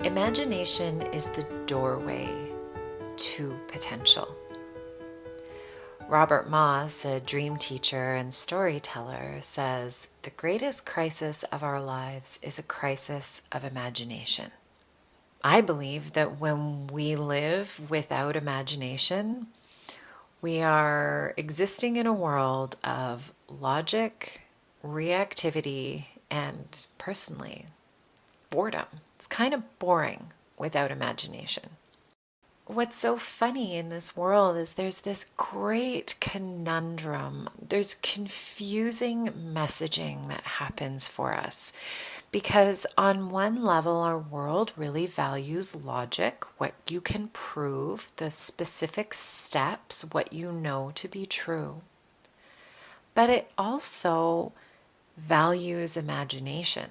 Imagination is the doorway to potential. Robert Moss, a dream teacher and storyteller, says the greatest crisis of our lives is a crisis of imagination. I believe that when we live without imagination, we are existing in a world of logic, reactivity, and personally, boredom. It's kind of boring without imagination. What's so funny in this world is there's this great conundrum. There's confusing messaging that happens for us because on one level, our world really values logic, what you can prove, the specific steps, what you know to be true. But it also values imagination.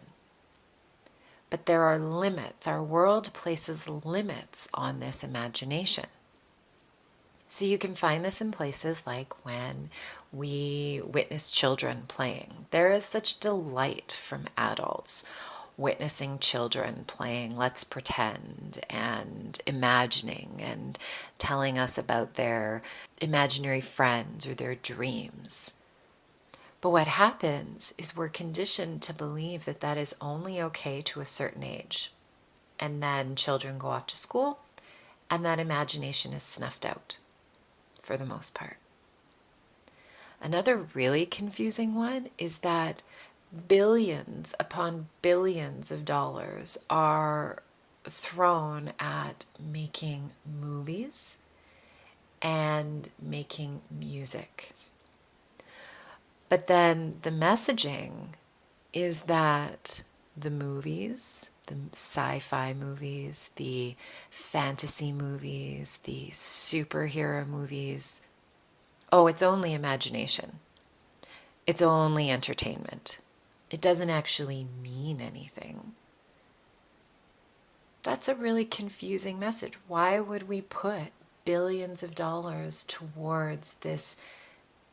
But there are limits. Our world places limits on this imagination. So you can find this in places like when we witness children playing. There is such delight from adults witnessing children playing Let's Pretend and imagining and telling us about their imaginary friends or their dreams. But what happens is we're conditioned to believe that that is only okay to a certain age. And then children go off to school and that imagination is snuffed out for the most part. Another really confusing one is that billions upon billions of dollars are thrown at making movies and making music. But then the messaging is that the movies, the sci-fi movies, the fantasy movies, the superhero movies, it's only imagination. It's only entertainment. It doesn't actually mean anything. That's a really confusing message. Why would we put billions of dollars towards this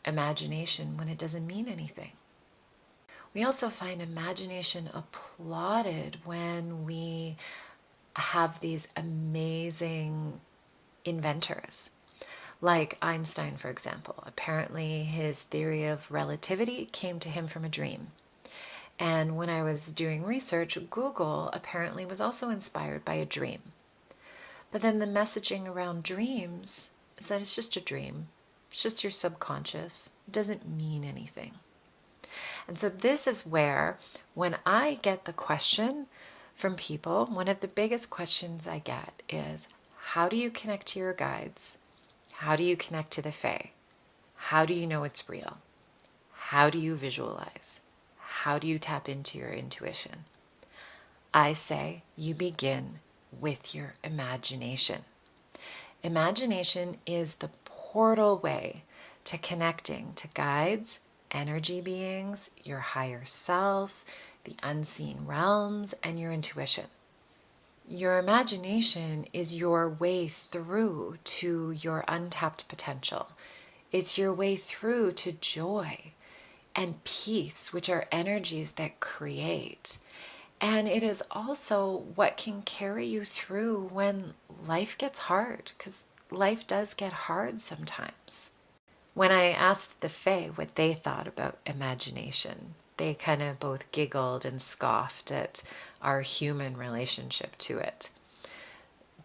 imagination when it doesn't mean anything? We also find imagination applauded when we have these amazing inventors. Like Einstein, for example. Apparently his theory of relativity came to him from a dream. And when I was doing research, Google apparently was also inspired by a dream. But then the messaging around dreams is that it's just a dream. It's just your subconscious. It doesn't mean anything. And so this is where, when I get the question from people, one of the biggest questions I get is, how do you connect to your guides? How do you connect to the Fae? How do you know it's real? How do you visualize? How do you tap into your intuition? I say you begin with your imagination. Imagination is the portal way to connecting to guides, energy beings, your higher self, the unseen realms, and your intuition. Your imagination is your way through to your untapped potential. It's your way through to joy and peace, which are energies that create. And it is also what can carry you through when life gets hard, because life does get hard sometimes. When I asked the Fae what they thought about imagination, they kind of both giggled and scoffed at our human relationship to it.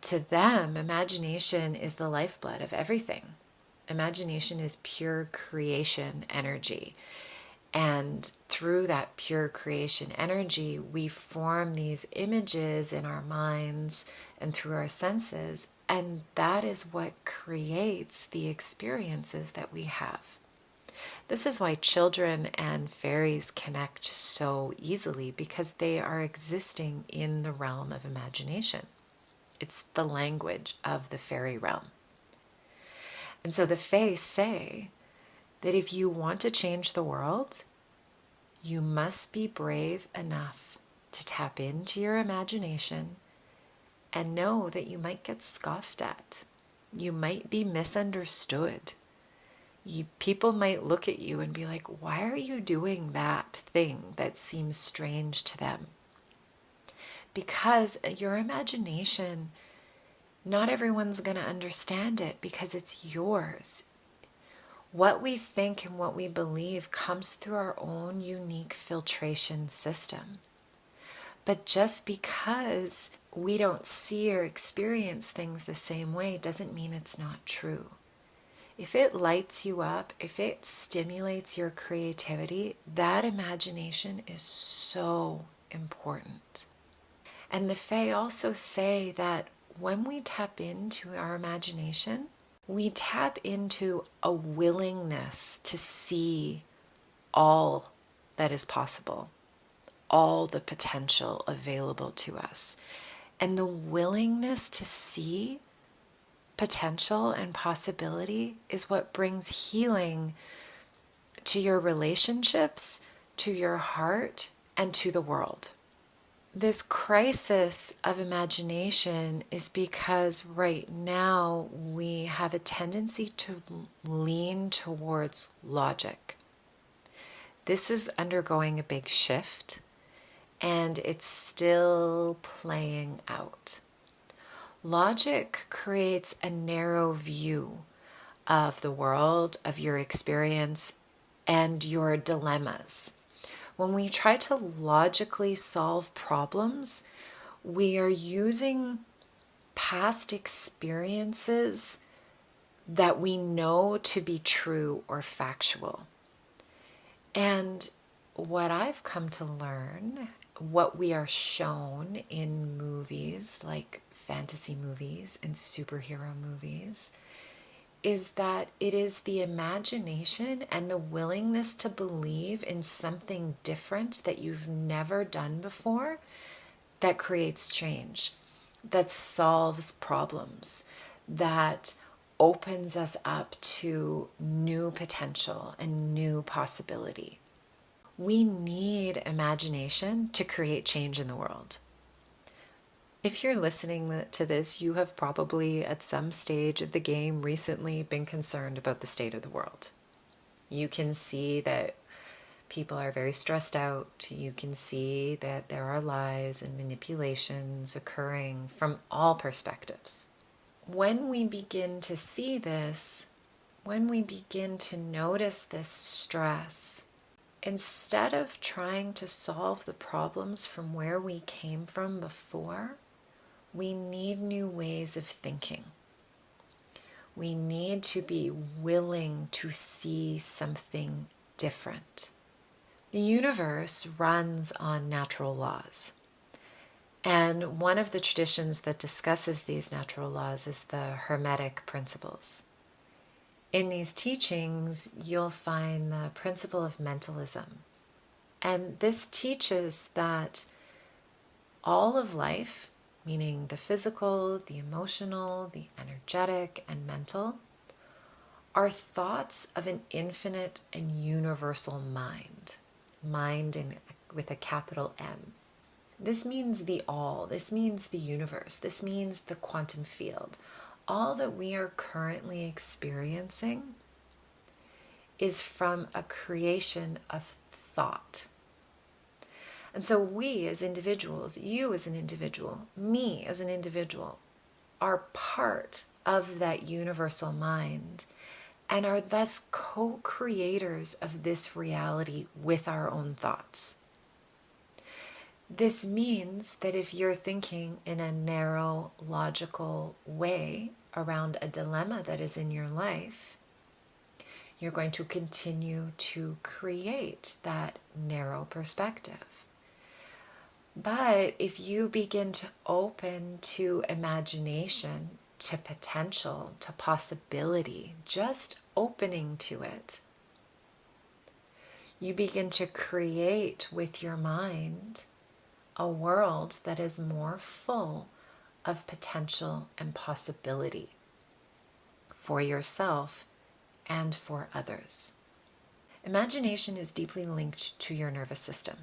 To them, imagination is the lifeblood of everything. Imagination is pure creation energy. And through that pure creation energy, we form these images in our minds and through our senses, and that is what creates the experiences that we have. This is why children and fairies connect so easily, because they are existing in the realm of imagination. It's the language of the fairy realm. And so the Fae say that if you want to change the world, you must be brave enough to tap into your imagination and know that you might get scoffed at. You might be misunderstood. People might look at you and be like, why are you doing that thing that seems strange to them? because your imagination, not everyone's going to understand it because it's yours. What we think and what we believe comes through our own unique filtration system. But just because we don't see or experience things the same way doesn't mean it's not true. If it lights you up, if it stimulates your creativity, that imagination is so important. And the Fae also say that when we tap into our imagination, we tap into a willingness to see all that is possible, all the potential available to us. And the willingness to see potential and possibility is what brings healing to your relationships, to your heart, and to the world. This crisis of imagination is because right now we have a tendency to lean towards logic. This is undergoing a big shift, and it's still playing out. Logic creates a narrow view of the world, of your experience, and your dilemmas. When we try to logically solve problems, we are using past experiences that we know to be true or factual. And what I've come to learn, what we are shown in movies like fantasy movies and superhero movies, is that it is the imagination and the willingness to believe in something different that you've never done before that creates change, that solves problems, that opens us up to new potential and new possibility. We need imagination to create change in the world. If you're listening to this, you have probably at some stage of the game recently been concerned about the state of the world. You can see that people are very stressed out. You can see that there are lies and manipulations occurring from all perspectives. When we begin to see this, when we begin to notice this stress, instead of trying to solve the problems from where we came from before, we need new ways of thinking. We need to be willing to see something different. The universe runs on natural laws. And one of the traditions that discusses these natural laws is the Hermetic principles. In these teachings, you'll find the principle of mentalism. And this teaches that all of life, meaning the physical, the emotional, the energetic, and mental, are thoughts of an infinite and universal mind. Mind with a capital M. This means the all. This means the universe. This means the quantum field. All that we are currently experiencing is from a creation of thought. And so we as individuals, you as an individual, me as an individual, are part of that universal mind and are thus co-creators of this reality with our own thoughts. This means that if you're thinking in a narrow, logical way around a dilemma that is in your life, you're going to continue to create that narrow perspective. But if you begin to open to imagination, to potential, to possibility, just opening to it, you begin to create with your mind a world that is more full of potential and possibility for yourself and for others. Imagination is deeply linked to your nervous system.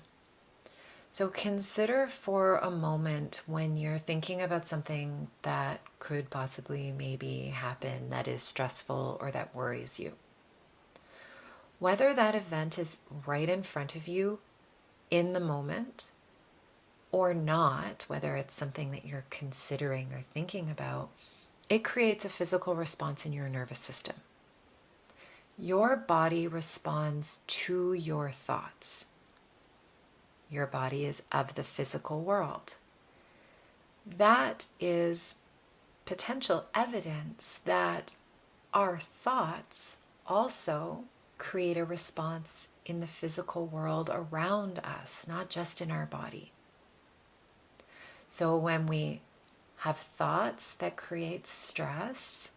So consider for a moment when you're thinking about something that could possibly maybe happen that is stressful or that worries you. Whether that event is right in front of you in the moment, or not, whether it's something that you're considering or thinking about, it creates a physical response in your nervous system. Your body responds to your thoughts. Your body is of the physical world. That is potential evidence that our thoughts also create a response in the physical world around us, not just in our body. So when we have thoughts that create stress,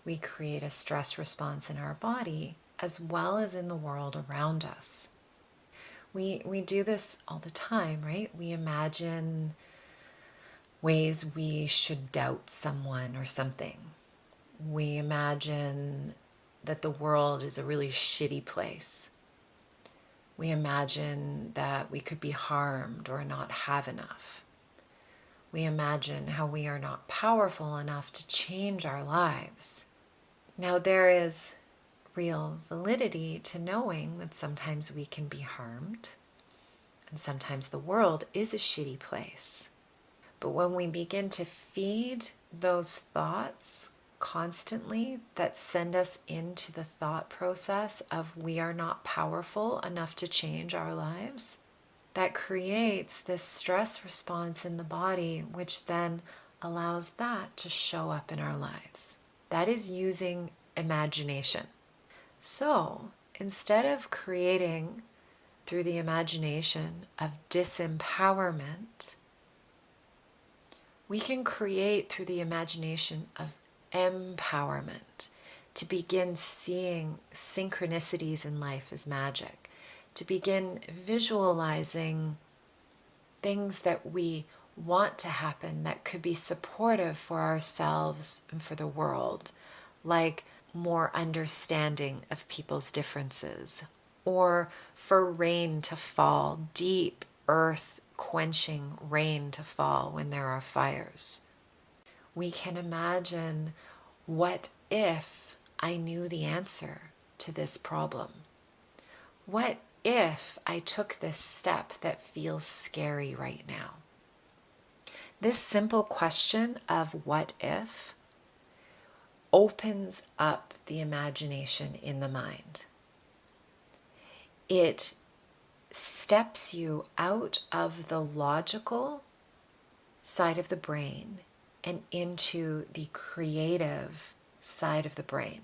we create a stress response in our body as well as in the world around us. We do this all the time, right? We imagine ways we should doubt someone or something. We imagine that the world is a really shitty place. We imagine that we could be harmed or not have enough. We imagine how we are not powerful enough to change our lives. Now, there is real validity to knowing that sometimes we can be harmed, and sometimes the world is a shitty place. But when we begin to feed those thoughts constantly that send us into the thought process of we are not powerful enough to change our lives, that creates this stress response in the body, which then allows that to show up in our lives. That is using imagination. So instead of creating through the imagination of disempowerment, we can create through the imagination of empowerment, to begin seeing synchronicities in life as magic, to begin visualizing things that we want to happen that could be supportive for ourselves and for the world, like more understanding of people's differences, or for rain to fall, deep earth quenching rain to fall when there are fires. We can imagine, what if I knew the answer to this problem? What if I took this step that feels scary right now? This simple question of what if opens up the imagination in the mind. It steps you out of the logical side of the brain and into the creative side of the brain.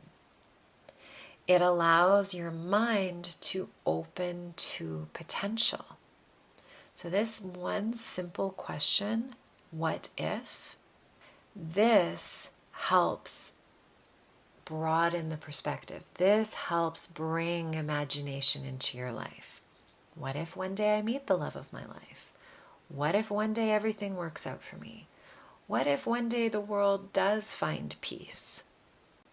It allows your mind to open to potential. So this one simple question, what if? This helps broaden the perspective. This helps bring imagination into your life. What if one day I meet the love of my life? What if one day everything works out for me? What if one day the world does find peace?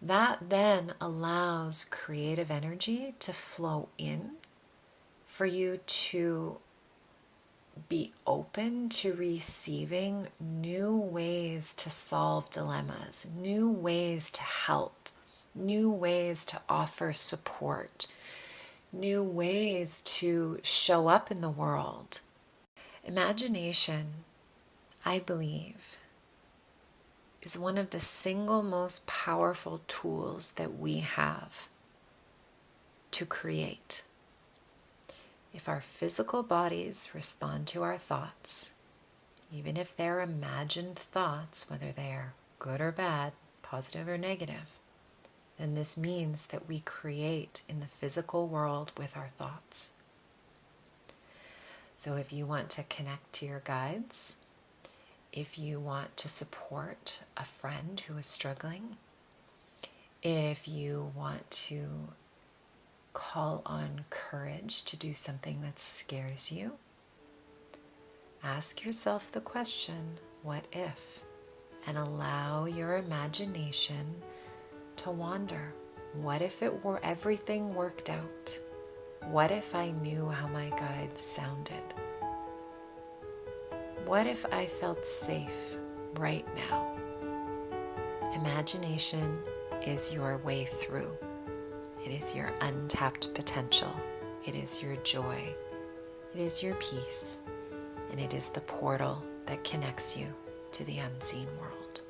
That then allows creative energy to flow in, for you to be open to receiving new ways to solve dilemmas, new ways to help, new ways to offer support, new ways to show up in the world. Imagination, I believe, is one of the single most powerful tools that we have to create. If our physical bodies respond to our thoughts, even if they're imagined thoughts, whether they are good or bad, positive or negative, then this means that we create in the physical world with our thoughts. So if you want to connect to your guides, if you want to support a friend who is struggling, if you want to call on courage to do something that scares you, ask yourself the question, what if? And allow your imagination to wander. What if everything worked out? What if I knew how my guides sounded? What if I felt safe right now? Imagination is your way through. It is your untapped potential. It is your joy. It is your peace. and it is the portal that connects you to the unseen world.